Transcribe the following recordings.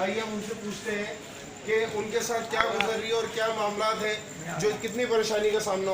आइए हम उनसे पूछते हैं कि उनके साथ क्या गुजर रही है और क्या मामला है, जो कितनी परेशानी का सामना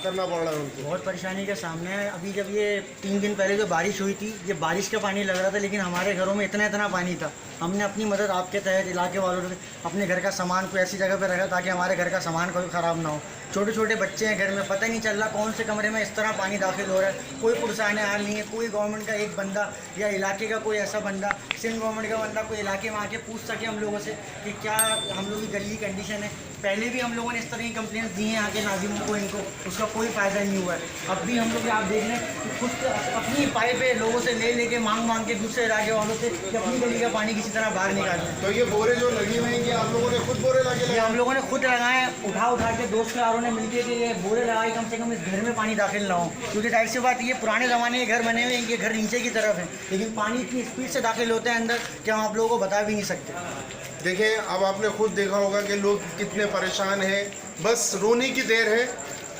करना पड़ रहा है उनको। बहुत परेशानी का सामना है। अभी जब ये 3 दिन पहले जो बारिश हुई थी, ये बारिश का पानी लग रहा था, लेकिन हमारे घरों में इतना इतना पानी था। हमने अपनी मदद आपके तहत इलाके वालों ने अपने घर का सामान को ऐसी जगह पर रखा ताकि हमारे घर का सामान कोई ख़राब ना हो। छोटे छोटे बच्चे हैं घर में, पता नहीं चल रहा कौन से कमरे में इस तरह पानी दाखिल हो रहा है। कोई पुरसाने हाल नहीं है। कोई गवर्नमेंट का एक बंदा या इलाके का कोई ऐसा बंदा, सिंध गवर्नमेंट का बंदा कोई इलाके में आके पूछ सके हम लोगों से कि क्या हम लोग की गली की कंडीशन है। पहले भी हम लोगों ने इस तरह की कंप्लेंट्स दी हैं आगे नाजिमों को, इनको उसका कोई फ़ायदा नहीं हुआ है। अब भी हम लोग आप देख रहे हैं कि खुद अपनी पाइपें लोगों से ले लेके मांग के दूसरे इलाके वालों से कि अपनी गली का पानी किसी तरह बाहर निकालें। तो ये बोरे जो लगे हुए हैं कि आप लोगों ने खुद बोरे लगे? ये हम लोगों ने खुद लगाए, उठा के दोस्त यारों ने मिलके के ये बोरे लगाए, कम से कम इस घर में पानी दाखिल ना हो। क्योंकि जाहिर सी बात, ये पुराने ज़माने के घर बने हुए हैं, ये घर नीचे की तरफ है, लेकिन पानी इतनी स्पीड से दाखिल होता है अंदर कि हम आप लोगों को बता भी नहीं सकते। देखें, अब आपने खुद देखा होगा कि लोग कितने परेशान हैं। बस रोने की देर है,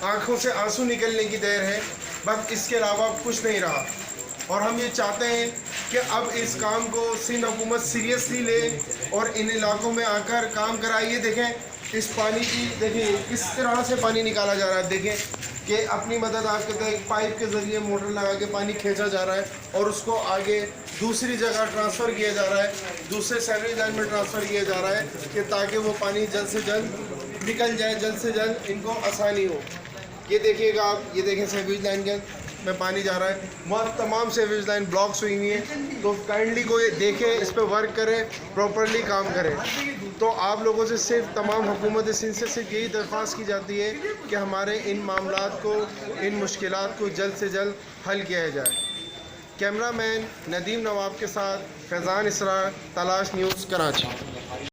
आंखों से आंसू निकलने की देर है, बस इसके अलावा कुछ नहीं रहा। और हम ये चाहते हैं कि अब इस काम को सिंध हुकूमत सीरियसली ले और इन इलाकों में आकर काम कराइए। देखें, इस पानी की देखिए किस तरह से पानी निकाला जा रहा है। देखें कि अपनी मदद आपके तक पाइप के ज़रिए मोटर लगा के पानी खींचा जा रहा है और उसको आगे दूसरी जगह ट्रांसफ़र किया जा रहा है, दूसरे सीवरेज लाइन में ट्रांसफ़र किया जा रहा है कि ताकि वो पानी जल्द से जल्द निकल जाए, जल्द से जल्द इनको आसानी हो। ये देखिएगा आप, ये देखें सीवरेज लाइन के में पानी जा रहा है, वहाँ तमाम सीवरेज लाइन ब्लॉक्स हुई हुई हैं। तो काइंडली कोई देखें, इस पर वर्क करें, प्रॉपरली काम करें। तो आप लोगों से सिर्फ तमाम हुकूमत सिंध से सिर्फ यही दरख्वास्त की जाती है कि हमारे इन मामलात को, इन मुश्किलात को जल्द से जल्द हल किया जाए। कैमरामैन नदीम नवाब के साथ फैज़ान इसरार, तलाश न्यूज़, कराची।